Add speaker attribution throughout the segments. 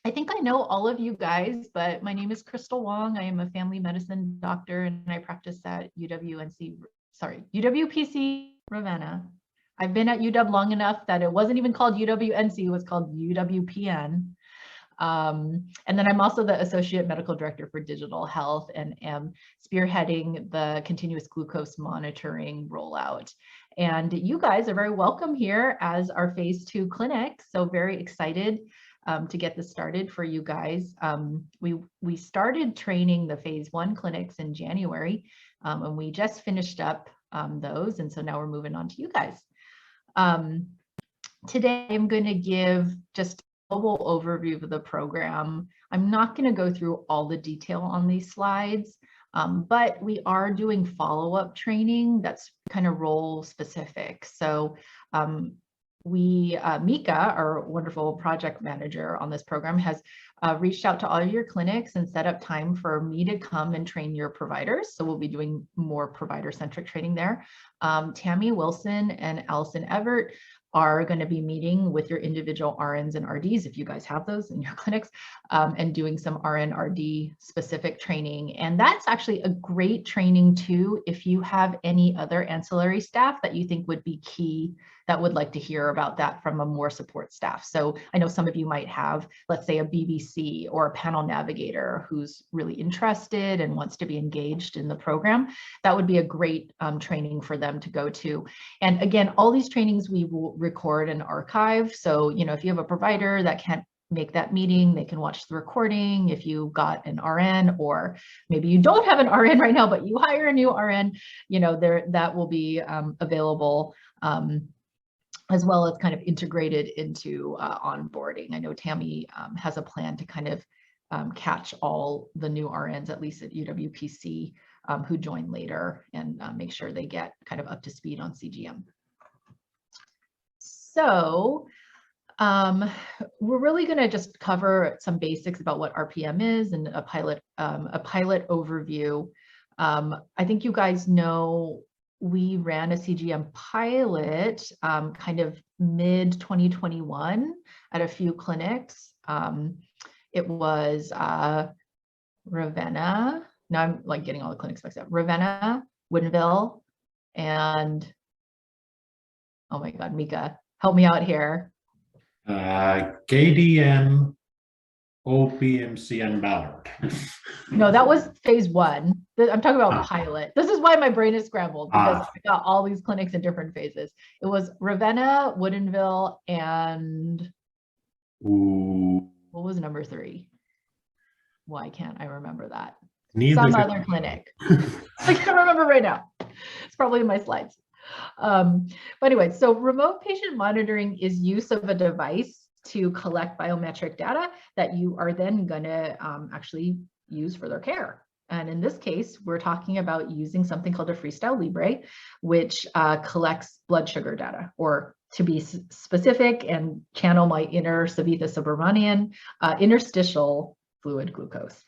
Speaker 1: I think I know all of you guys, but my name is Crystal Wong. I am a family medicine doctor and I practice at UWPC Ravenna. I've been at UW long enough that it wasn't even called UWNC, it was called UWPN. And then I'm also the Associate Medical Director for Digital Health and am spearheading the continuous glucose monitoring rollout. And you guys are very welcome here as our phase 2 clinic. So very excited to get this started for you guys. We started training the phase 1 clinics in January, and we just finished up those. And so now we're moving on to you guys. Today, I'm going to give just a global overview of the program. I'm not going to go through all the detail on these slides, but we are doing follow-up training that's kind of role specific. So Mika, our wonderful project manager on this program, has reached out to all your clinics and set up time for me to come and train your providers. So we'll be doing more provider-centric training there. Tammy Wilson and Allison Everett are going to be meeting with your individual RNs and RDs, if you guys have those in your clinics, and doing some RN RD specific training. And that's actually a great training too, if you have any other ancillary staff that you think would be key that would like to hear about that from a more support staff. So I know some of you might have, let's say, a BBC or a panel navigator who's really interested and wants to be engaged in the program. That would be a great training for them to go to. And again, all these trainings we will record and archive. So, if you have a provider that can't make that meeting, they can watch the recording. If you got an RN, or maybe you don't have an RN right now, but you hire a new RN, that will be available as well as kind of integrated into onboarding. I know Tammy has a plan to kind of catch all the new RNs, at least at UWPC, who join later, and make sure they get kind of up to speed on CGM. So we're really going to just cover some basics about what RPM is and a pilot overview. I think you guys know we ran a CGM pilot kind of mid 2021 at a few clinics. It was Ravenna. Now I'm like getting all the clinics mixed up. Ravenna, Woodinville, and oh my God, Mika, help me out here.
Speaker 2: KDM, OPMC, and Ballard.
Speaker 1: No, that was phase 1. I'm talking about pilot. This is why my brain is scrambled, because I got all these clinics in different phases. It was Ravenna, Woodinville, and what was number 3? Why can't I remember that? Some other clinic. I can't remember right now. It's probably in my slides. But anyway, so remote patient monitoring is use of a device to collect biometric data that you are then going to actually use for their care. And in this case, we're talking about using something called a Freestyle Libre, which collects blood sugar data, or to be specific and channel my inner Savitha Subramanian, interstitial fluid glucose.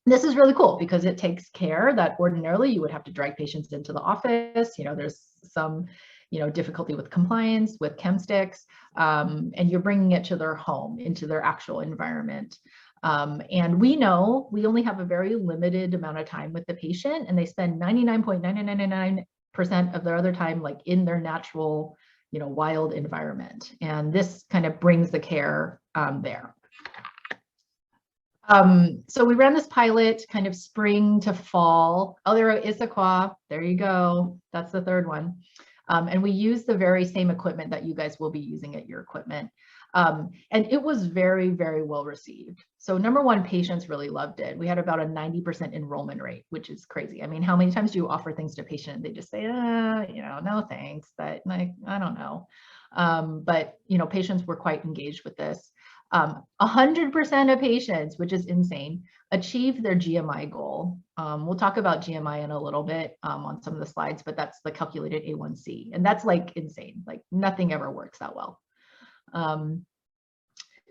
Speaker 1: This is really cool because it takes care that ordinarily you would have to drag patients into the office. There's some, difficulty with compliance, with chem sticks, and you're bringing it to their home, into their actual environment. And we know we only have a very limited amount of time with the patient, and they spend 99.9999% of their other time like in their natural, wild environment. And this kind of brings the care there. So we ran this pilot kind of spring to fall. Oh, there is Issaquah. There you go. That's the third one. And we use the very same equipment that you guys will be using at your equipment. And it was very, very well received. So number one, patients really loved it. We had about a 90% enrollment rate, which is crazy. I mean, how many times do you offer things to a patient and they just say, no thanks, but like, I don't know. But patients were quite engaged with this. 100% of patients, which is insane, achieve their GMI goal. We'll talk about GMI in a little bit on some of the slides, but that's the calculated A1C. And that's like insane, like nothing ever works that well.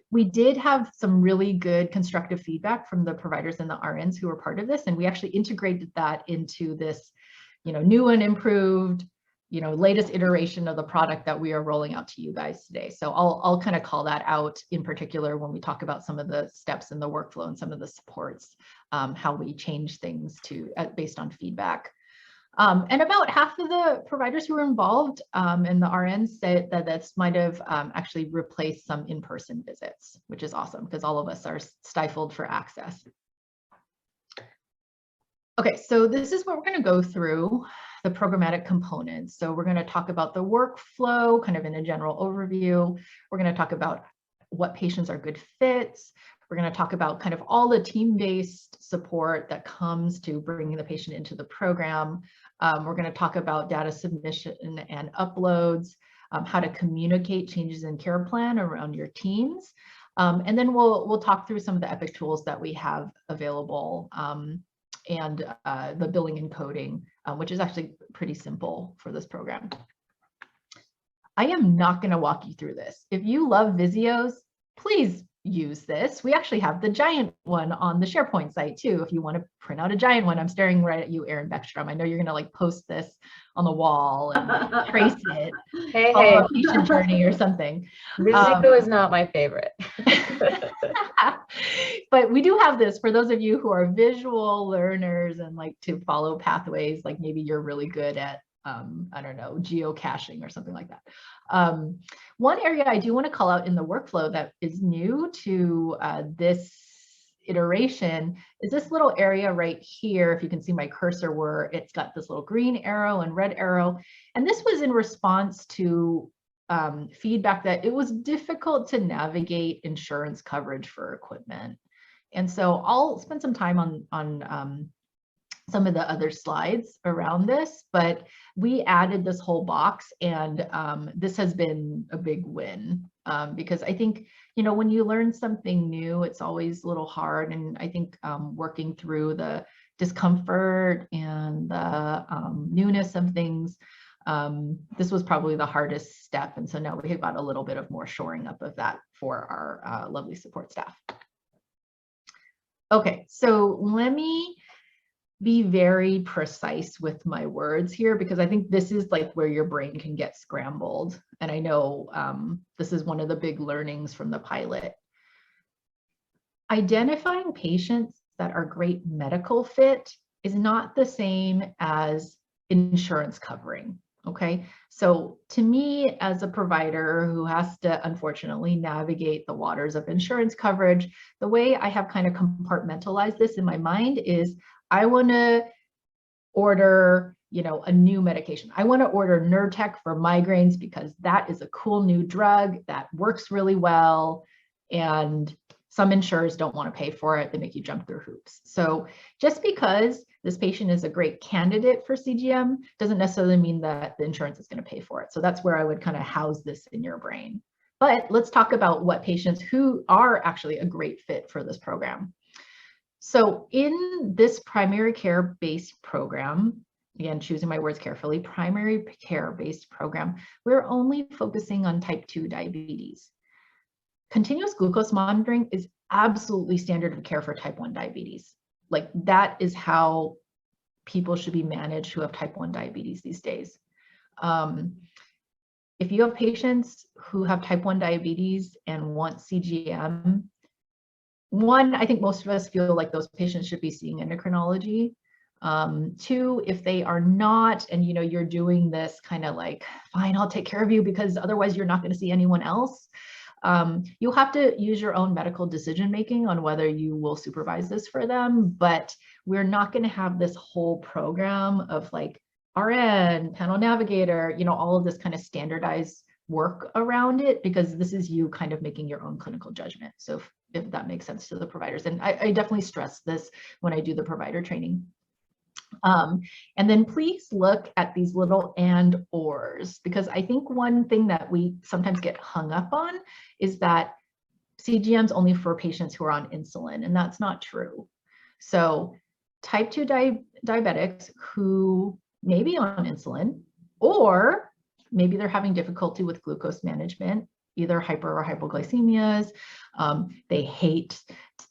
Speaker 1: We did have some really good constructive feedback from the providers and the RNs who were part of this. And we actually integrated that into this, new and improved latest iteration of the product that we are rolling out to you guys today. So I'll kind of call that out in particular when we talk about some of the steps in the workflow and some of the supports, how we change things based on feedback. And about half of the providers who were involved and the RNs said that this might have actually replaced some in-person visits, which is awesome because all of us are stifled for access. Okay, so this is what we're going to go through, the programmatic components. So we're going to talk about the workflow kind of in a general overview. We're going to talk about what patients are good fits. We're going to talk about kind of all the team-based support that comes to bringing the patient into the program. We're going to talk about data submission and uploads, how to communicate changes in care plan around your teams. And then we'll talk through some of the Epic tools that we have available and the billing and coding, which is actually pretty simple for this program. I am not going to walk you through this. If you love Visios, please use this. We actually have the giant one on the SharePoint site too. If you want to print out a giant one, I'm staring right at you, Erin Beckstrom. I know you're going to like post this on the wall and trace it.
Speaker 3: Hey,
Speaker 1: follow a patient journey or something.
Speaker 3: Visio is not my favorite.
Speaker 1: But we do have this for those of you who are visual learners and like to follow pathways, like maybe you're really good at I don't know, geocaching or something like that. One area I do want to call out in the workflow that is new to this iteration is this little area right here. If you can see my cursor, where it's got this little green arrow and red arrow. And this was in response to feedback that it was difficult to navigate insurance coverage for equipment. And so I'll spend some time on some of the other slides around this, but we added this whole box, and this has been a big win because I think, when you learn something new, it's always a little hard. And I think working through the discomfort and the newness of things, this was probably the hardest step. And so now we've got a little bit of more shoring up of that for our lovely support staff. Okay, so let me be very precise with my words here, because I think this is like where your brain can get scrambled. And I know this is one of the big learnings from the pilot. Identifying patients that are great medical fit is not the same as insurance covering. Okay, so to me as a provider who has to unfortunately navigate the waters of insurance coverage, the way I have kind of compartmentalized this in my mind is I want to order, a new medication. I want to order Nurtec for migraines because that is a cool new drug that works really well. And some insurers don't want to pay for it. They make you jump through hoops. So just because this patient is a great candidate for CGM doesn't necessarily mean that the insurance is going to pay for it. So that's where I would kind of house this in your brain. But let's talk about what patients who are actually a great fit for this program. So in this primary care-based program, again, choosing my words carefully, primary care-based program, we're only focusing on type 2 diabetes. Continuous glucose monitoring is absolutely standard of care for type 1 diabetes. Like that is how people should be managed who have type 1 diabetes these days. If you have patients who have type 1 diabetes and want CGM, one, I think most of us feel like those patients should be seeing endocrinology. Two, if they are not, and you're doing this kind of like, fine, I'll take care of you because otherwise you're not going to see anyone else. You'll have to use your own medical decision-making on whether you will supervise this for them, but we're not going to have this whole program of like RN, panel navigator, all of this kind of standardized work around it, because this is you kind of making your own clinical judgment. So if that makes sense to the providers. And I definitely stress this when I do the provider training. And then please look at these little and ors, because I think one thing that we sometimes get hung up on is that CGM is only for patients who are on insulin, and that's not true. So type 2 diabetics who may be on insulin, or maybe they're having difficulty with glucose management, either hyper or hypoglycemias, they hate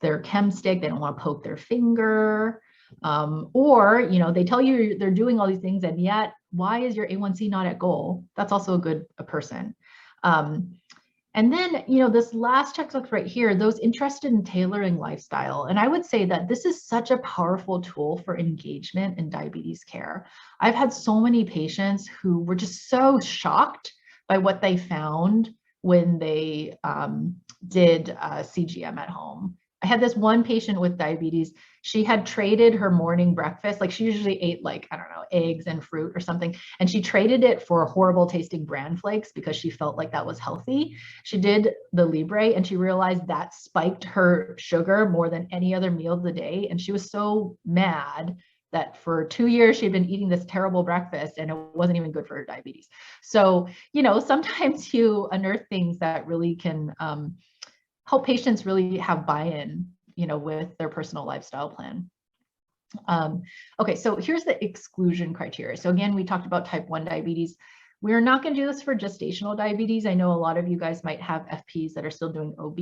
Speaker 1: their chem stick, they don't want to poke their finger, or they tell you they're doing all these things and yet why is your A1C not at goal? That's also a person. And then, this last checkbox right here, those interested in tailoring lifestyle. And I would say that this is such a powerful tool for engagement in diabetes care. I've had so many patients who were just so shocked by what they found when they did CGM at home. I had this one patient with diabetes. She had traded her morning breakfast. Like she usually ate like, I don't know, eggs and fruit or something. And she traded it for horrible tasting bran flakes because she felt like that was healthy. She did the Libre and she realized that spiked her sugar more than any other meal of the day. And she was so mad that for 2 years she'd been eating this terrible breakfast and it wasn't even good for her diabetes. So, sometimes you unearth things that really can help patients really have buy-in, with their personal lifestyle plan. Okay, so here's the exclusion criteria. So again, we talked about type 1 diabetes. We're not going to do this for gestational diabetes. I know a lot of you guys might have FPs that are still doing OB.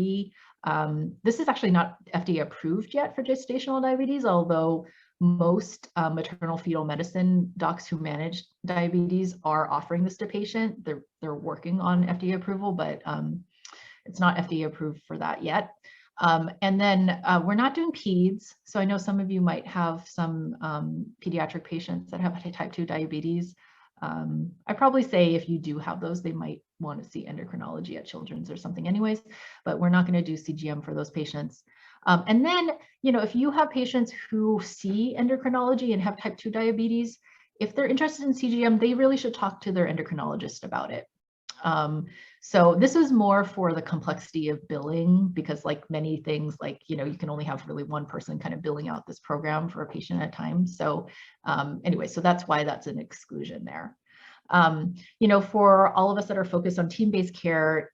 Speaker 1: This is actually not FDA approved yet for gestational diabetes, although most maternal fetal medicine docs who manage diabetes are offering this to patients. They're working on FDA approval, but it's not FDA approved for that yet. And then we're not doing peds. So I know some of you might have some pediatric patients that have type 2 diabetes. I probably say if you do have those, they might want to see endocrinology at Children's or something anyways, but we're not going to do CGM for those patients. And then, if you have patients who see endocrinology and have type 2 diabetes, if they're interested in CGM, they really should talk to their endocrinologist about it. So this is more for the complexity of billing because like many things, like, you can only have really one person kind of billing out this program for a patient at a time. So anyway, so that's why that's an exclusion there. For all of us that are focused on team-based care,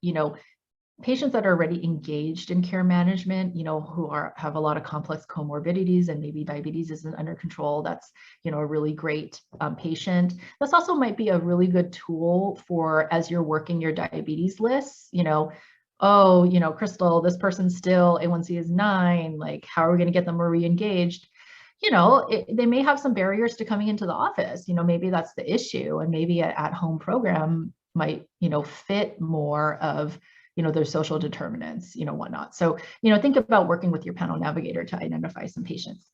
Speaker 1: patients that are already engaged in care management, who have a lot of complex comorbidities and maybe diabetes isn't under control, that's, a really great patient. This also might be a really good tool for as you're working your diabetes lists, oh, Crystal, this person's still A1C is 9, like, how are we going to get them more re-engaged? They may have some barriers to coming into the office, maybe that's the issue, and maybe an at-home program might, fit more of their social determinants, whatnot. So, think about working with your panel navigator to identify some patients.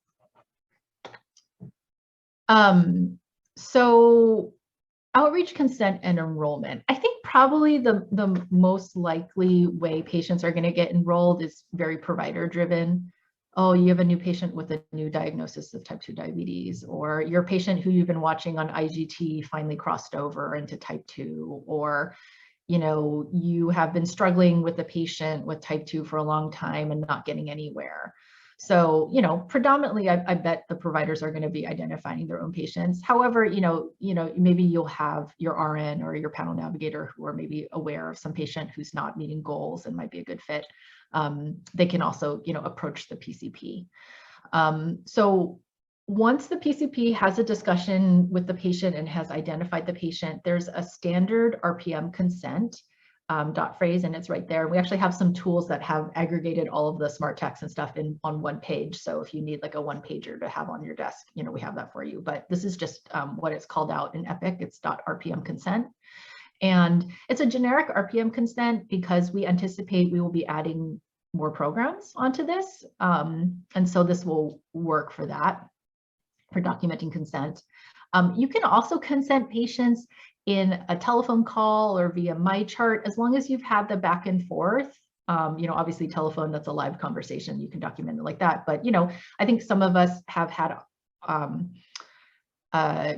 Speaker 1: So outreach, consent, and enrollment. I think probably the most likely way patients are going to get enrolled is very provider driven. Oh, you have a new patient with a new diagnosis of type 2 diabetes, or your patient who you've been watching on IGT finally crossed over into type 2, or you have been struggling with a patient with type 2 for a long time and not getting anywhere. So, predominantly, I bet the providers are going to be identifying their own patients. However, maybe you'll have your RN or your panel navigator who are maybe aware of some patient who's not meeting goals and might be a good fit. They can also, approach the PCP. So once the PCP has a discussion with the patient and has identified the patient, there's a standard RPM consent dot phrase, and it's right there. We actually have some tools that have aggregated all of the smart text and stuff on one page. So if you need like a one pager to have on your desk, we have that for you. But this is just what it's called out in Epic. It's .rpm consent. And it's a generic RPM consent because we anticipate we will be adding more programs onto this. And so this will work for that, for documenting consent. You can also consent patients in a telephone call or via MyChart, as long as you've had the back and forth. Obviously telephone, that's a live conversation, you can document it like that. But, I think some of us have had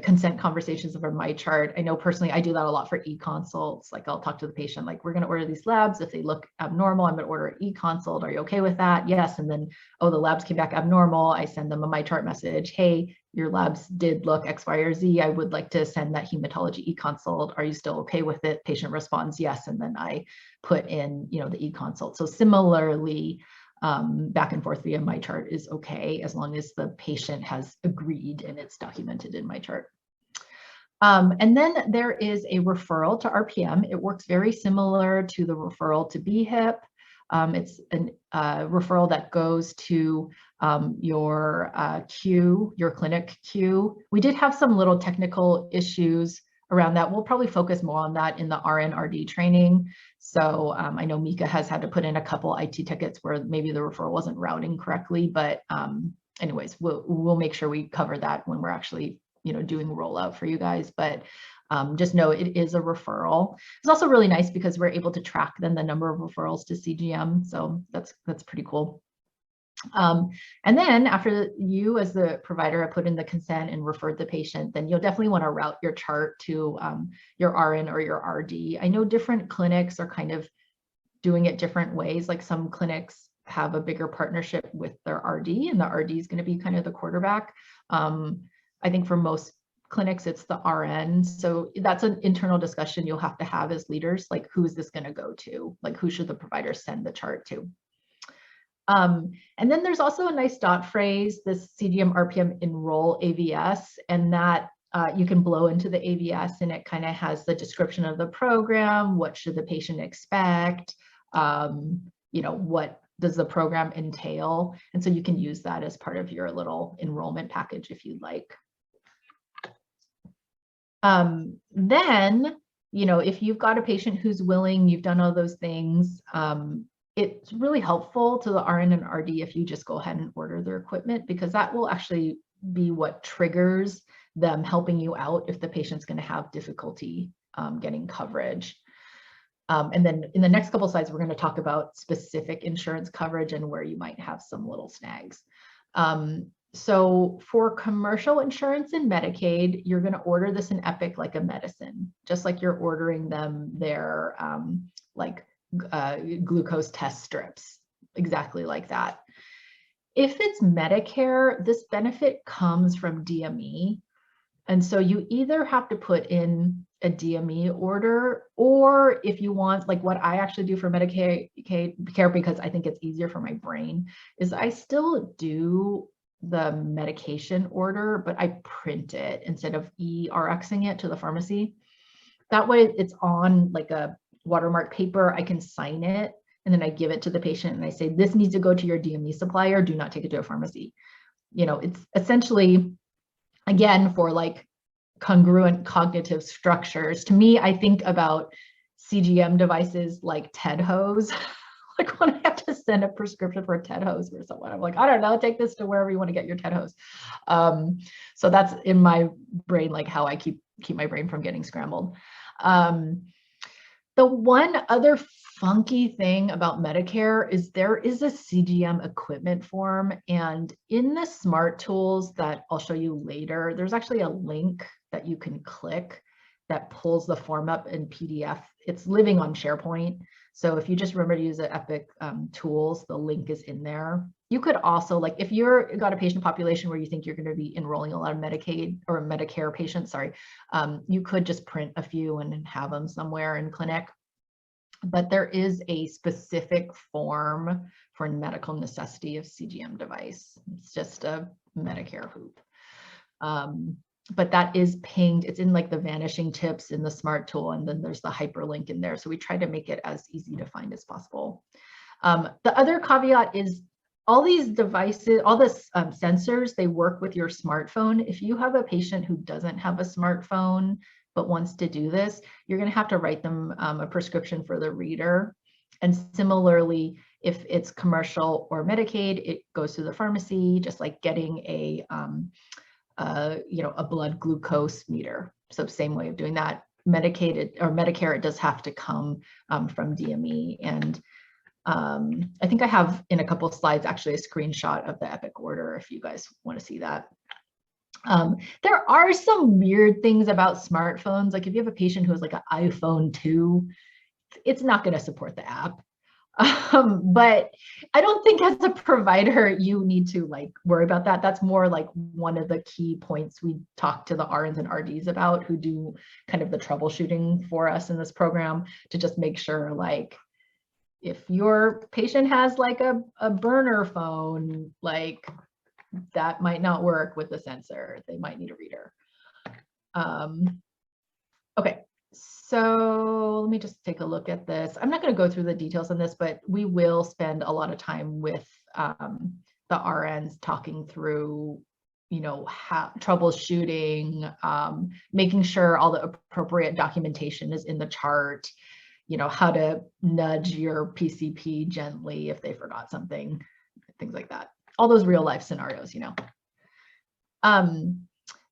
Speaker 1: consent conversations over MyChart. I know personally, I do that a lot for e-consults. Like I'll talk to the patient, like, we're going to order these labs. If they look abnormal, I'm going to order an e-consult. Are you okay with that? Yes. And then, oh, the labs came back abnormal. I send them a MyChart message. Hey, your labs did look X, Y, or Z. I would like to send that hematology e-consult. Are you still okay with it? Patient responds yes. And then I put in, the e-consult. So similarly, back and forth via MyChart is okay, as long as the patient has agreed and it's documented in MyChart. And then there is a referral to RPM. It works very similar to the referral to BHIP. It's a referral that goes to your queue, your clinic queue. We did have some little technical issues around that. We'll probably focus more on that in the RN/RD training. So I know Mika has had to put in a couple IT tickets where maybe the referral wasn't routing correctly, but anyways, we'll make sure we cover that when we're actually, doing rollout for you guys. But just know it is a referral. It's also really nice because we're able to track then the number of referrals to CGM. So that's pretty cool. And then after you as the provider have put in the consent and referred the patient, then you'll definitely want to route your chart to your RN or your RD. I know different clinics are kind of doing it different ways. Like some clinics have a bigger partnership with their RD, and the RD is going to be kind of the quarterback. I think for most clinics, it's the RN. So that's an internal discussion you'll have to have as leaders, like who is this going to go to? Like who should the provider send the chart to? And then there's also a nice dot phrase, this CGM RPM enroll AVS, and that you can blow into the AVS, and it kind of has the description of the program, what should the patient expect, what does the program entail, and so you can use that as part of your little enrollment package if you'd like. Then, if you've got a patient who's willing, you've done all those things, it's really helpful to the RN and RD if you just go ahead and order their equipment, because that will actually be what triggers them helping you out if the patient's going to have difficulty getting coverage. And then in the next couple of slides, we're going to talk about specific insurance coverage and where you might have some little snags. So for commercial insurance and Medicaid, you're going to order this in Epic like a medicine, just like you're ordering them their glucose test strips, exactly like that. If it's Medicare, this benefit comes from DME. And so you either have to put in a DME order, or if you want, like what I actually do for Medicare, because I think it's easier for my brain, is I still do the medication order, but I print it instead of ERXing it to the pharmacy. That way it's on like a watermark paper, I can sign it, and then I give it to the patient and I say, this needs to go to your DME supplier, do not take it to a pharmacy. It's essentially, again, for like congruent cognitive structures. To me, I think about CGM devices like TED hose. Like when I have to send a prescription for a TED hose for someone, I'm like, I don't know, take this to wherever you want to get your TED hose. So that's in my brain, like how I keep my brain from getting scrambled. The one other funky thing about Medicare is there is a CGM equipment form, and in the smart tools that I'll show you later, there's actually a link that you can click that pulls the form up in PDF. It's living on SharePoint. So if you just remember to use the Epic tools, the link is in there. You could also, like if you're got a patient population where you think you're going to be enrolling a lot of Medicaid or Medicare patients, you could just print a few and have them somewhere in clinic. But there is a specific form for medical necessity of CGM device. It's just a Medicare hoop. But that is pinged. It's in like the vanishing tips in the smart tool, and then there's the hyperlink in there. So we try to make it as easy to find as possible. The other caveat is all these devices, all the sensors, they work with your smartphone. If you have a patient who doesn't have a smartphone but wants to do this, you're going to have to write them a prescription for the reader. And similarly, if it's commercial or Medicaid, it goes to the pharmacy, just like getting a blood glucose meter. So same way of doing that. Medicaid or Medicare, it does have to come from DME. And I think I have in a couple of slides actually a screenshot of the Epic order if you guys want to see that. There are some weird things about smartphones. Like if you have a patient who has like an iPhone 2, it's not going to support the app. But I don't think as a provider, you need to like worry about that. That's more like one of the key points we talk to the RNs and RDs about, who do kind of the troubleshooting for us in this program, to just make sure like if your patient has like a burner phone, like that might not work with the sensor. They might need a reader. Okay, So let me just take a look at this. I'm not going to go through the details on this, but we will spend a lot of time with the RNs talking through, how troubleshooting, making sure all the appropriate documentation is in the chart, how to nudge your PCP gently if they forgot something, things like that. All those real life scenarios,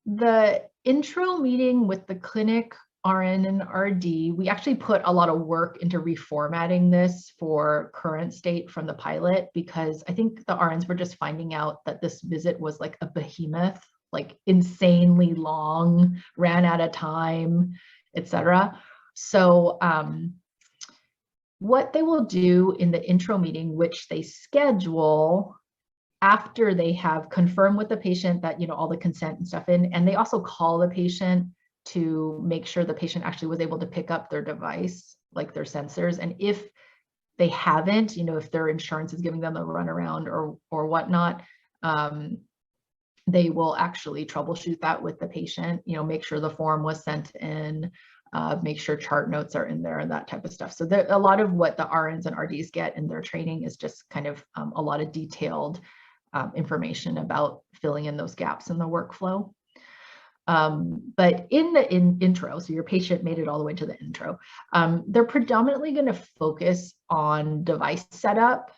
Speaker 1: The intro meeting with the clinic RN and RD, we actually put a lot of work into reformatting this for current state from the pilot, because I think the RNs were just finding out that this visit was like a behemoth, like insanely long, ran out of time, etc. So what they will do in the intro meeting, which they schedule after they have confirmed with the patient that, all the consent and stuff in, and they also call the patient to make sure the patient actually was able to pick up their device, like their sensors. And if they haven't, if their insurance is giving them a runaround or whatnot, they will actually troubleshoot that with the patient, make sure the form was sent in, make sure chart notes are in there and that type of stuff. So a lot of what the RNs and RDs get in their training is just kind of a lot of detailed information about filling in those gaps in the workflow. But in the intro, so your patient made it all the way to the intro, they're predominantly going to focus on device setup,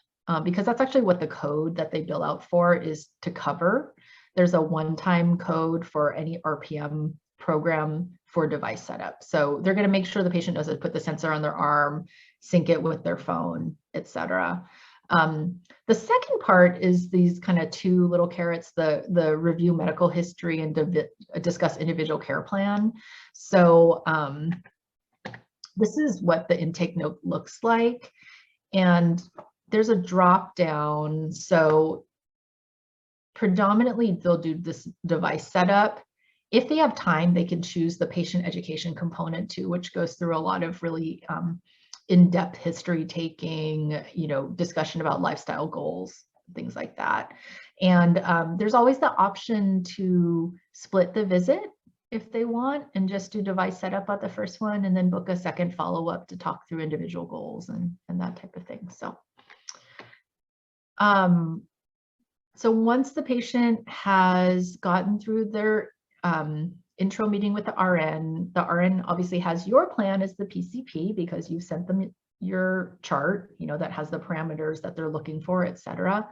Speaker 1: because that's actually what the code that they bill out for is to cover. There's a one-time code for any RPM program for device setup. So they're going to make sure the patient knows how to put the sensor on their arm, sync it with their phone, etc. The second part is these kind of two little carrots, the review medical history and discuss individual care plan. So this is what the intake note looks like. And there's a drop down. So predominantly they'll do this device setup. If they have time, they can choose the patient education component too, which goes through a lot of really in-depth history taking, discussion about lifestyle goals, things like that. And there's always the option to split the visit if they want and just do device setup at the first one and then book a second follow-up to talk through individual goals and that type of thing. So once the patient has gotten through their intro meeting with the RN obviously has your plan as the PCP because you sent them your chart, that has the parameters that they're looking for, etc.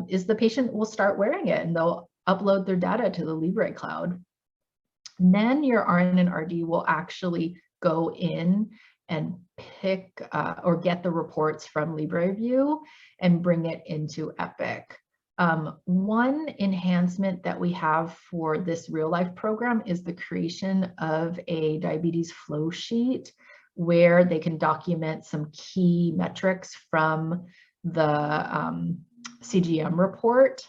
Speaker 1: Is the patient will start wearing it and they'll upload their data to the Libre cloud. And then your RN and RD will actually go in and pick or get the reports from LibreView and bring it into Epic. One enhancement that we have for this real life program is the creation of a diabetes flow sheet where they can document some key metrics from the CGM report.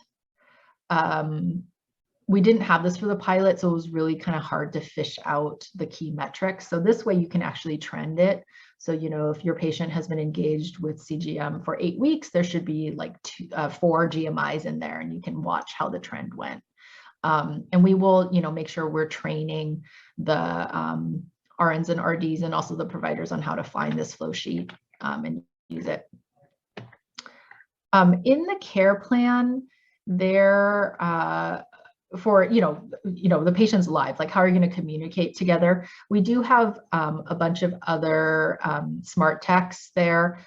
Speaker 1: We didn't have this for the pilot, so it was really kind of hard to fish out the key metrics. So this way you can actually trend it. So, if your patient has been engaged with CGM for 8 weeks, there should be like 4 GMIs in there and you can watch how the trend went. And we will, make sure we're training the RNs and RDs and also the providers on how to find this flow sheet and use it. In the care plan, there, for the patient's live, like how are you going to communicate together? We do have a bunch of other smart texts there.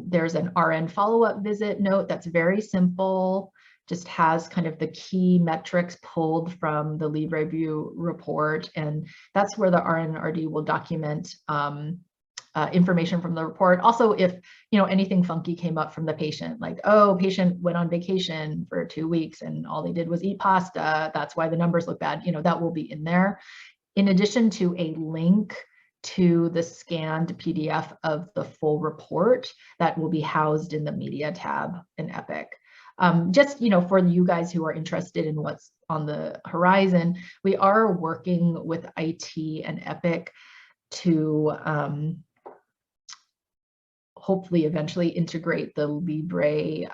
Speaker 1: There's an RN follow-up visit note that's very simple, just has kind of the key metrics pulled from the LibreView report, and that's where the RN and RD will document information from the report. Also, if anything funky came up from the patient, like, oh, patient went on vacation for 2 weeks and all they did was eat pasta, that's why the numbers look bad, that will be in there. In addition to a link to the scanned PDF of the full report that will be housed in the media tab in Epic. Just, for you guys who are interested in what's on the horizon, we are working with IT and Epic to hopefully eventually integrate the Libre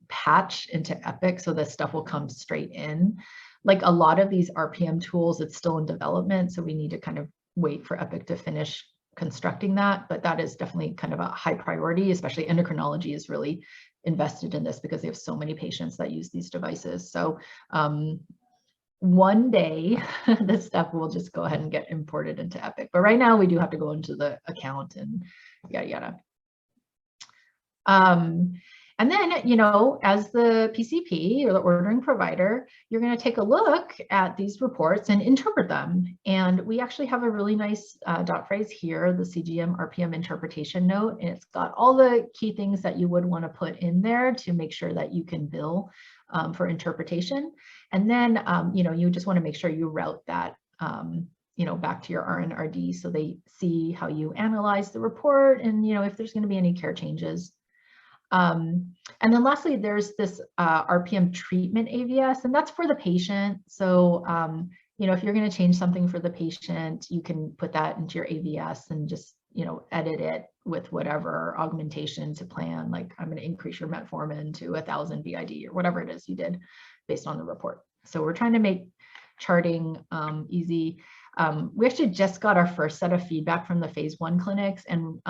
Speaker 1: patch into Epic so this stuff will come straight in. Like a lot of these RPM tools, it's still in development, so we need to kind of wait for Epic to finish constructing that, but that is definitely kind of a high priority, especially endocrinology is really invested in this because they have so many patients that use these devices. So one day this stuff will just go ahead and get imported into Epic. But right now we do have to go into the account and yada, yada. And then, you know, as the PCP or the ordering provider, you're going to take a look at these reports and interpret them. And we actually have a really nice dot phrase here, the CGM RPM interpretation note, and it's got all the key things that you would want to put in there to make sure that you can bill for interpretation. And then, you know, you just want to make sure you route that, you know, back to your RN RD so they see how you analyze the report and, you know, if there's going to be any care changes. And then lastly, there's this RPM treatment AVS, and that's for the patient. So, you know, if you're going to change something for the patient, you can put that into your AVS and just, you know, edit it with whatever augmentation to plan. Like I'm going to increase your metformin to 1,000 BID or whatever it is you did based on the report. So we're trying to make charting easy. We actually just got our first set of feedback from the phase 1 clinics, and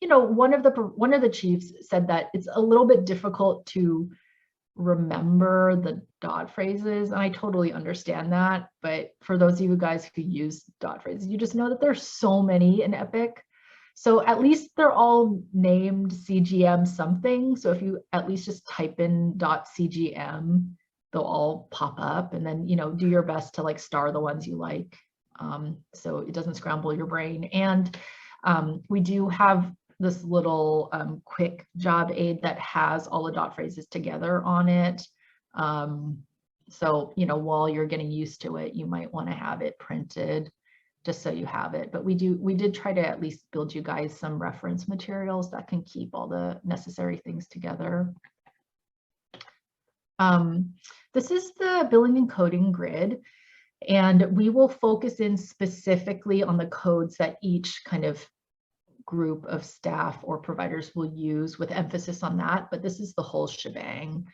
Speaker 1: you know, one of the chiefs said that it's a little bit difficult to remember the dot phrases, and I totally understand that. But for those of you guys who use dot phrases, you just know that there's so many in Epic. So at least they're all named CGM something. So if you at least just type in .cgm, they'll all pop up, and then, you know, do your best to like star the ones you like, so it doesn't scramble your brain. And we do have this little quick job aid that has all the dot phrases together on it. So, you know, while you're getting used to it, you might want to have it printed just so you have it. But we did try to at least build you guys some reference materials that can keep all the necessary things together. This is the billing and coding grid, and we will focus in specifically on the codes that each kind of group of staff or providers will use, with emphasis on that, but this is the whole shebang.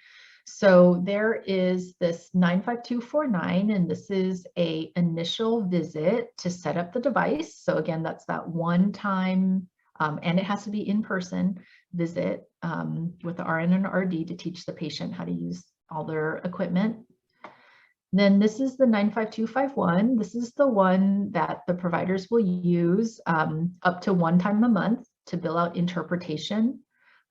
Speaker 1: So there is this 95249, and this is a initial visit to set up the device. So again, that's that one time, and it has to be in person visit with the RN and RD to teach the patient how to use all their equipment. Then this is the 95251. This is the one that the providers will use up to one time a month to bill out interpretation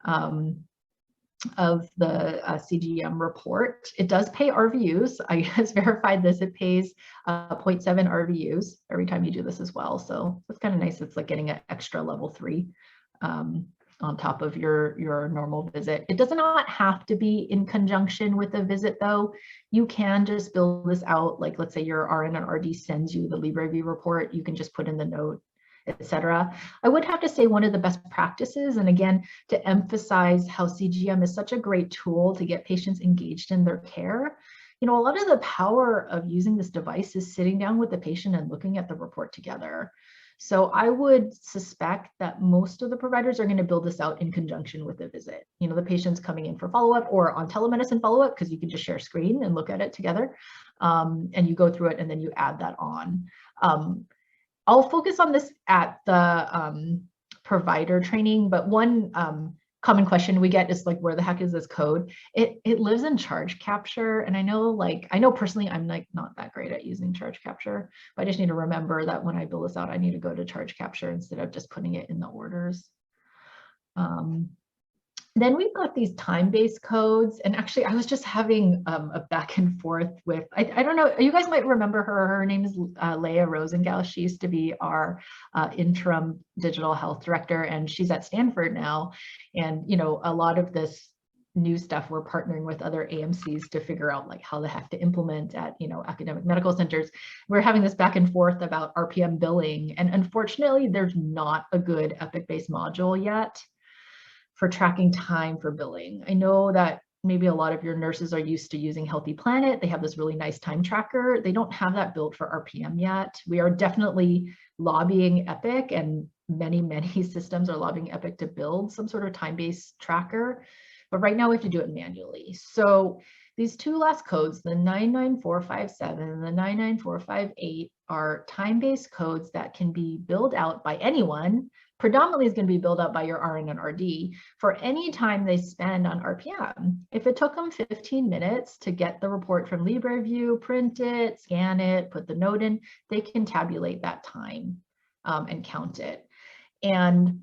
Speaker 1: of the CGM report. It does pay RVUs. I just verified this. It pays 0.7 RVUs every time you do this as well. So it's kind of nice. It's like getting an extra level 3 on top of your normal visit. It does not have to be in conjunction with a visit though. You can just build this out. Like let's say your RN and RD sends you the LibreView report, you can just put in the note, etc. I would have to say one of the best practices, and again, to emphasize how CGM is such a great tool to get patients engaged in their care. You know, a lot of the power of using this device is sitting down with the patient and looking at the report together. So I would suspect that most of the providers are going to build this out in conjunction with the visit. You know, the patient's coming in for follow-up or on telemedicine follow-up, because you can just share screen and look at it together, and you go through it and then you add that on. I'll focus on this at the provider training, but one common question we get is like, where the heck is this code? It lives in charge capture. And I know personally, I'm like not that great at using charge capture, but I just need to remember that when I build this out, I need to go to charge capture instead of just putting it in the orders. Then we've got these time-based codes. And actually, I was just having a back and forth with, I don't know, you guys might remember her. Her name is Leah Rosengal. She used to be our interim digital health director, and she's at Stanford now. And, you know, a lot of this new stuff, we're partnering with other AMCs to figure out like how the heck to implement at, you know, academic medical centers. We're having this back and forth about RPM billing. And unfortunately, there's not a good Epic-based module yet for tracking time for billing. I know that maybe a lot of your nurses are used to using Healthy Planet. They have this really nice time tracker. They don't have that built for RPM yet. We are definitely lobbying Epic, and many systems are lobbying Epic to build some sort of time-based tracker. But right now we have to do it manually. So These two last codes, the 99457 and the 99458, are time-based codes that can be billed out by anyone. Predominantly is going to be billed out by your RN and RD for any time they spend on RPM. If it took them 15 minutes to get the report from LibreView, print it, scan it, put the note in, they can tabulate that time and count it. And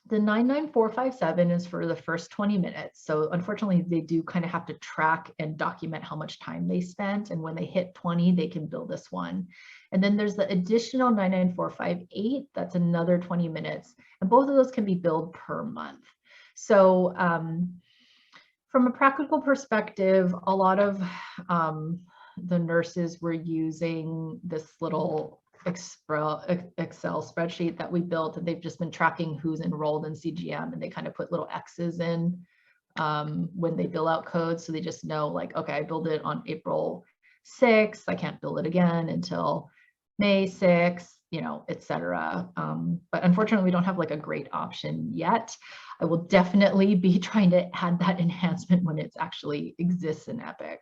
Speaker 1: the 99457 is for the first 20 minutes. So unfortunately, they do kind of have to track and document how much time they spent. And when they hit 20, they can bill this one. And then there's the additional 99458, that's another 20 minutes. And both of those can be billed per month. So from a practical perspective, a lot of the nurses were using this little Excel spreadsheet that we built, and they've just been tracking who's enrolled in CGM, and they kind of put little X's in when they bill out codes. So they just know, like, okay, I billed it on April 6th. I can't bill it again until May 6th, you know, etc. But unfortunately, we don't have like a great option yet. I will definitely be trying to add that enhancement when it actually exists in Epic.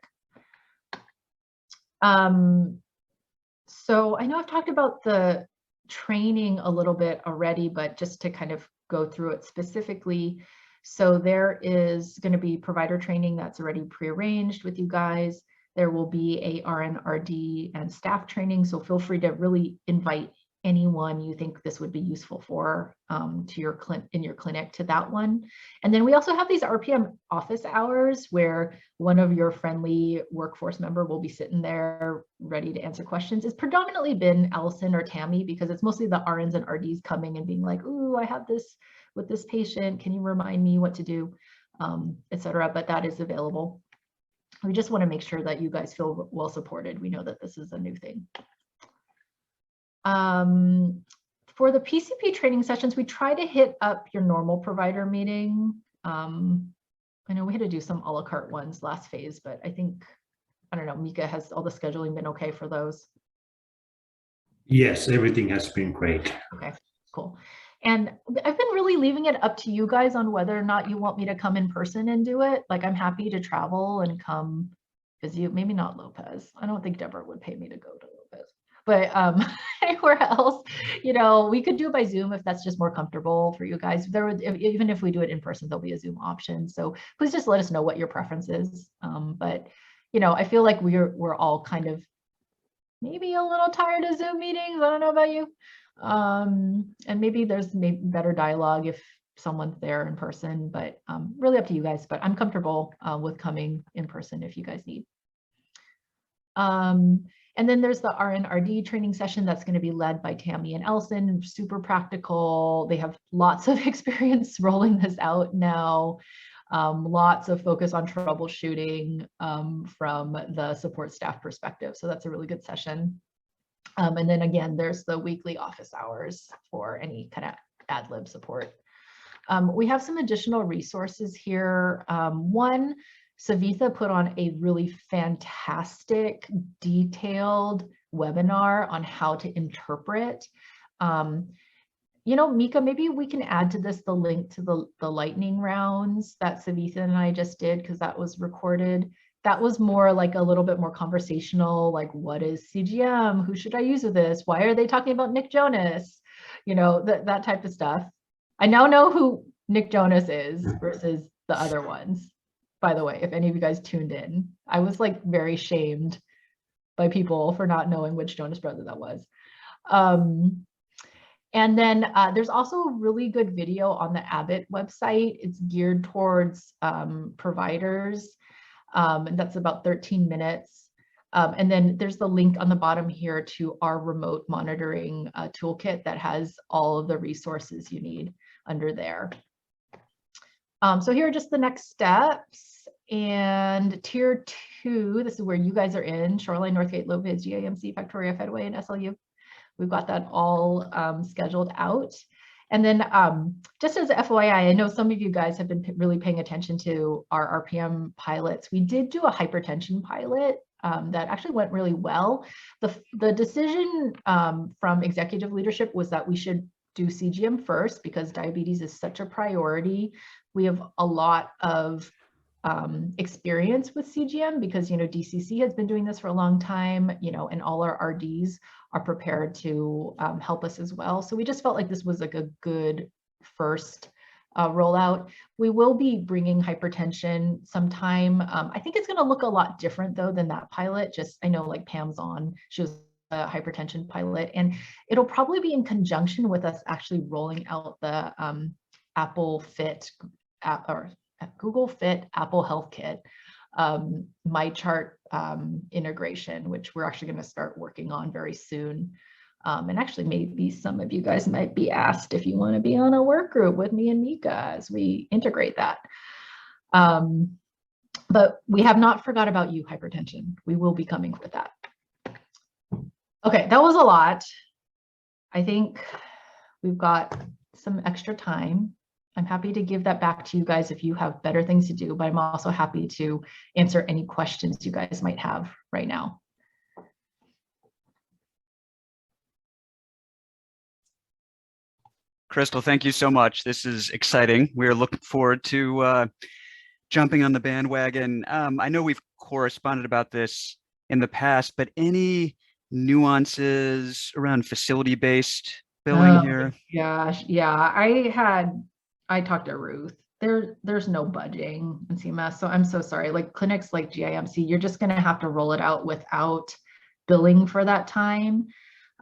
Speaker 1: So I know I've talked about the training a little bit already, but just to kind of go through it specifically. So there is going to be provider training that's already prearranged with you guys. There will be a RN, RD, and staff training. So feel free to really invite anyone you think this would be useful for to your in your clinic to that one. And then we also have these RPM office hours where one of your friendly workforce member will be sitting there ready to answer questions. It's predominantly been Allison or Tammy, because it's mostly the RNs and RDs coming and being like, ooh, I have this with this patient. Can you remind me what to do, etc. But that is available. We just want to make sure that you guys feel well supported. We know that this is a new thing. For the PCP training sessions, we try to hit up your normal provider meeting. I know we had to do some a la carte ones last phase, but I think, I don't know, Mika, has all the scheduling been okay for those?
Speaker 2: Yes, everything has been great.
Speaker 1: Okay, cool. And I've been really leaving it up to you guys on whether or not you want me to come in person and do it. Like, I'm happy to travel and come visit you. Maybe not Lopez. I don't think Deborah would pay me to go to Lopez. But anywhere else, you know, we could do it by Zoom if that's just more comfortable for you guys. There would, even if we do it in person, there'll be a Zoom option. So please just let us know what your preference is. But you know, I feel like we're all kind of maybe a little tired of Zoom meetings. I don't know about you. And maybe there's better dialogue if someone's there in person, but really up to you guys. But I'm comfortable with coming in person if you guys need. And then there's the RN RD training session that's going to be led by Tammy and Elson. Super practical. They have lots of experience rolling this out now. Lots of focus on troubleshooting from the support staff perspective. So that's a really good session. And then again, there's the weekly office hours for any kind of ad lib support. We have some additional resources here. One, Savitha put on a really fantastic, detailed webinar on how to interpret. You know, Mika, maybe we can add to this the link to the lightning rounds that Savitha and I just did, because that was recorded. That was more like a little bit more conversational, like, what is CGM? Who should I use with this? Why are they talking about Nick Jonas? You know, that type of stuff. I now know who Nick Jonas is versus the other ones. By the way, if any of you guys tuned in, I was like very shamed by people for not knowing which Jonas brother that was. And then there's also a really good video on the Abbott website. It's geared towards providers, and that's about 13 minutes. And then there's the link on the bottom here to our remote monitoring toolkit that has all of the resources you need under there. So here are just the next steps. And tier 2, this is where you guys are in: Shoreline, Northgate, Lopez, GAMC, Victoria, Fedway, and SLU. We've got that all scheduled out. And then just as FYI, I know some of you guys have been really paying attention to our RPM pilots. We did do a hypertension pilot that actually went really well. The decision from executive leadership was that we should do CGM first because diabetes is such a priority. We have a lot of experience with CGM because, DCC has been doing this for a long time, and all our RDs are prepared to help us as well. So we just felt like this was like a good first rollout. We will be bringing hypertension sometime. I think it's going to look a lot different though than that pilot. Just, I know like Pam's on, she was a hypertension pilot, and it'll probably be in conjunction with us actually rolling out the Apple Fit app or Google Fit Apple Health Kit MyChart integration, which we're actually going to start working on very soon. And actually, maybe some of you guys might be asked if you want to be on a work group with me and Mika as we integrate that. But we have not forgot about you, hypertension. We will be coming with that. Okay, that was a lot. I think we've got some extra time. I'm happy to give that back to you guys if you have better things to do, but I'm also happy to answer any questions you guys might have right now.
Speaker 4: Crystal, thank you so much. This is exciting. We're looking forward to jumping on the bandwagon. I know we've corresponded about this in the past, but any nuances around facility-based billing here?
Speaker 1: Gosh, yeah, I talked to Ruth. There's no budging in CMS, so I'm so sorry. Like clinics like GIMC, you're just going to have to roll it out without billing for that time.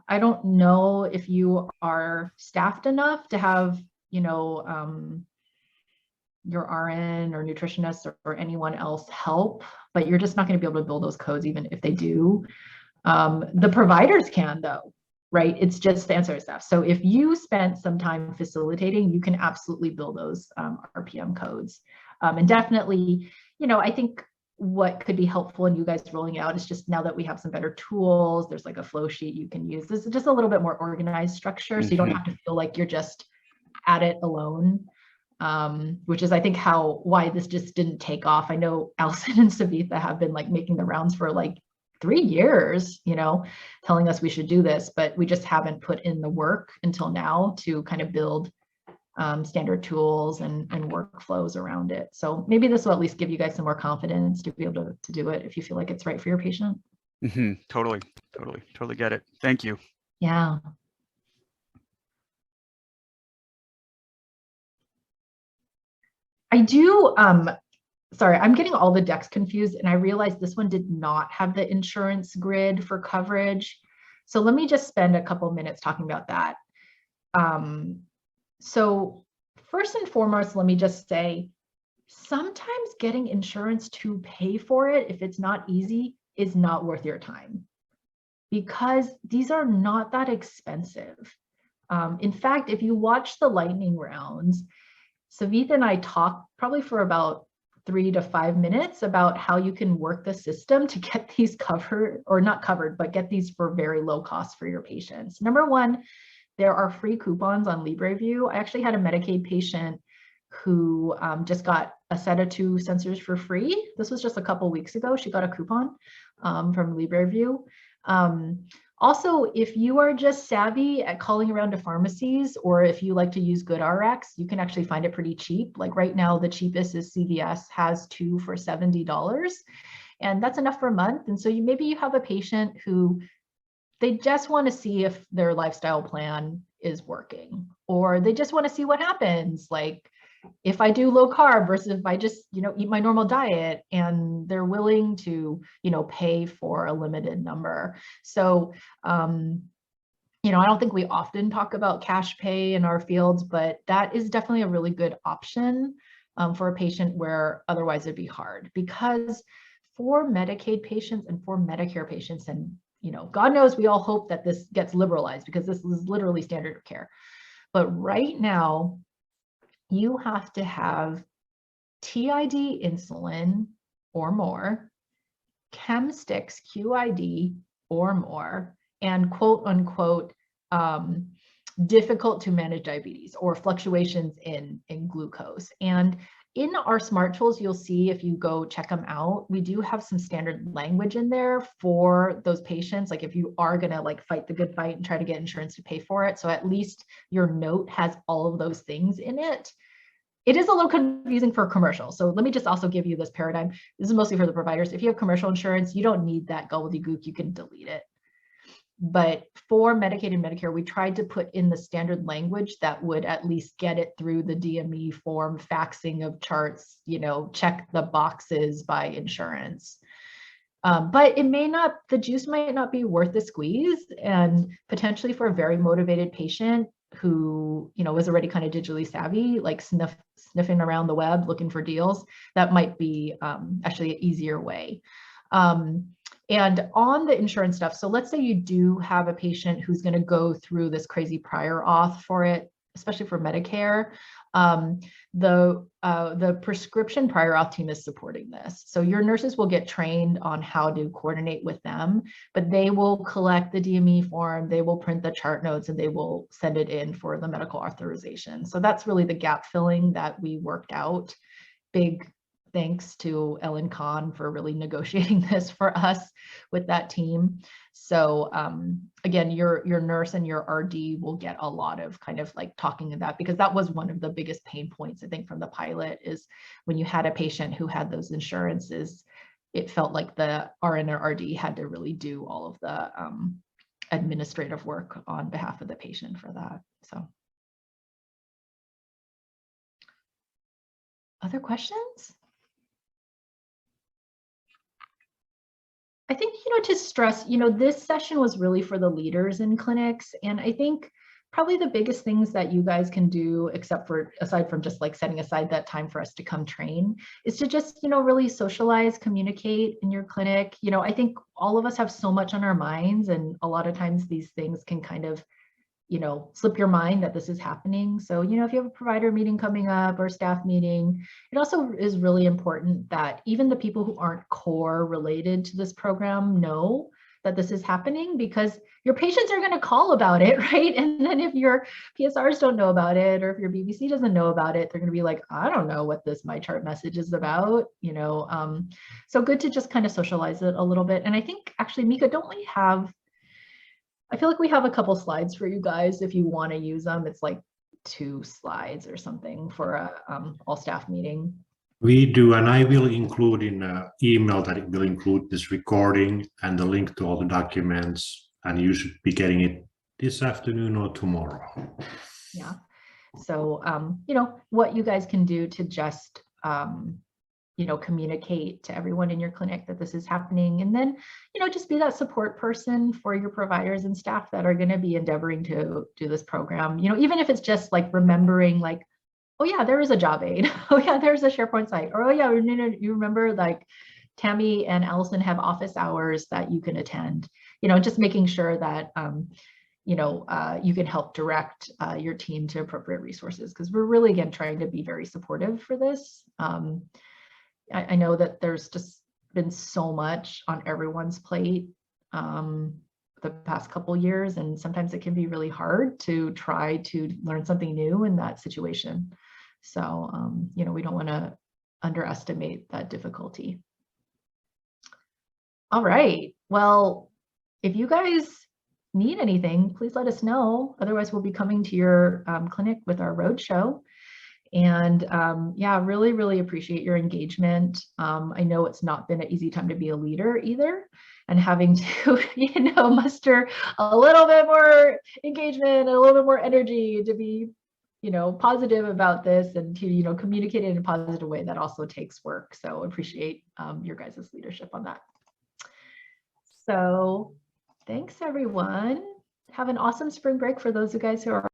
Speaker 1: I don't know if you are staffed enough to have, your RN or nutritionist or anyone else help, but you're just not going to be able to build those codes even if they do. The providers can though, right? It's just the ancillary staff. So if you spent some time facilitating, you can absolutely build those RPM codes. And definitely, I think what could be helpful in you guys rolling out is just now that we have some better tools, there's like a flow sheet you can use. This is just a little bit more organized structure. So you don't have to feel like you're just at it alone, which is I think why this just didn't take off. I know Allison and Savitha have been like making the rounds for like 3 years, telling us we should do this, but we just haven't put in the work until now to kind of build standard tools and workflows around it. So maybe this will at least give you guys some more confidence to be able to do it if you feel like it's right for your patient.
Speaker 4: Totally get it. Thank you.
Speaker 1: Yeah. I do, sorry, I'm getting all the decks confused, and I realized this one did not have the insurance grid for coverage. So let me just spend a couple minutes talking about that. So first and foremost, let me just say, sometimes getting insurance to pay for it, if it's not easy, is not worth your time because these are not that expensive. In fact, if you watch the lightning rounds, Savitha and I talked probably for about 3 to 5 minutes about how you can work the system to get these covered, or not covered, but get these for very low cost for your patients. Number one, there are free coupons on LibreView. I actually had a Medicaid patient who just got a set of 2 sensors for free. This was just a couple weeks ago. She got a coupon from LibreView. Also, if you are just savvy at calling around to pharmacies, or if you like to use GoodRx, you can actually find it pretty cheap. Like right now, the cheapest is CVS has 2 for $70, and that's enough for a month. And so maybe you have a patient who they just want to see if their lifestyle plan is working, or they just want to see what happens. Like if I do low carb versus if I just, eat my normal diet, and they're willing to, pay for a limited number. So, I don't think we often talk about cash pay in our fields, but that is definitely a really good option for a patient where otherwise it'd be hard, because for Medicaid patients and for Medicare patients, and God knows we all hope that this gets liberalized because this is literally standard of care. But right now, you have to have TID insulin or more, ChemSticks QID or more, and quote unquote, difficult to manage diabetes or fluctuations in glucose. And in our smart tools, you'll see if you go check them out, we do have some standard language in there for those patients. Like if you are going to like fight the good fight and try to get insurance to pay for it. So at least your note has all of those things in it. it is a little confusing for commercial. So let me just also give you this paradigm. This is mostly for the providers. If you have commercial insurance, you don't need that gobbledygook. You can delete it. But for Medicaid and Medicare, we tried to put in the standard language that would at least get it through the DME form, faxing of charts, check the boxes by insurance. But it may not, the juice might not be worth the squeeze, and potentially for a very motivated patient who, is already kind of digitally savvy, like sniffing around the web, looking for deals, that might be actually an easier way. And on the insurance stuff, so let's say you do have a patient who's going to go through this crazy prior auth for it, especially for Medicare. The prescription prior auth team is supporting this. So your nurses will get trained on how to coordinate with them, but they will collect the DME form, they will print the chart notes, and they will send it in for the medical authorization. So that's really the gap filling that we worked out. Big thanks to Ellen Kahn for really negotiating this for us with that team. So again, your nurse and your RD will get a lot of kind of like talking to that, because that was one of the biggest pain points, I think, from the pilot, is when you had a patient who had those insurances, it felt like the RN or RD had to really do all of the administrative work on behalf of the patient for that. So other questions? I think, to stress, this session was really for the leaders in clinics. And I think probably the biggest things that you guys can do, aside from just like setting aside that time for us to come train, is to just, really socialize, communicate in your clinic. I think all of us have so much on our minds, and a lot of times these things can kind of, slip your mind that this is happening. So, if you have a provider meeting coming up or staff meeting, it also is really important that even the people who aren't core related to this program know that this is happening, because your patients are going to call about it, right? And then if your PSRs don't know about it, or if your BBC doesn't know about it, they're going to be like, I don't know what this MyChart message is about, So good to just kind of socialize it a little bit. And I think actually, Mika, I feel like we have a couple slides for you guys if you want to use them. It's like 2 slides or something for a all staff meeting.
Speaker 2: We do, and I will include in an email that it will include this recording and the link to all the documents, and you should be getting it this afternoon or tomorrow.
Speaker 1: Yeah. So, what you guys can do to just, communicate to everyone in your clinic that this is happening. And then, just be that support person for your providers and staff that are going to be endeavoring to do this program. Even if it's just like remembering, like, oh yeah, there is a job aid. Oh yeah, there's a SharePoint site. Or oh yeah, you remember like Tammy and Allison have office hours that you can attend. Just making sure that you can help direct your team to appropriate resources, because we're really, again, trying to be very supportive for this. I know that there's just been so much on everyone's plate the past couple years, and sometimes it can be really hard to try to learn something new in that situation. So, we don't want to underestimate that difficulty. All right. Well, if you guys need anything, please let us know. Otherwise, we'll be coming to your clinic with our roadshow. And yeah, really, really appreciate your engagement. I know it's not been an easy time to be a leader either, and having to, muster a little bit more engagement and a little bit more energy to be, positive about this, and to, communicate it in a positive way. That also takes work. So appreciate your guys' leadership on that. So thanks, everyone. Have an awesome spring break for those of you guys who are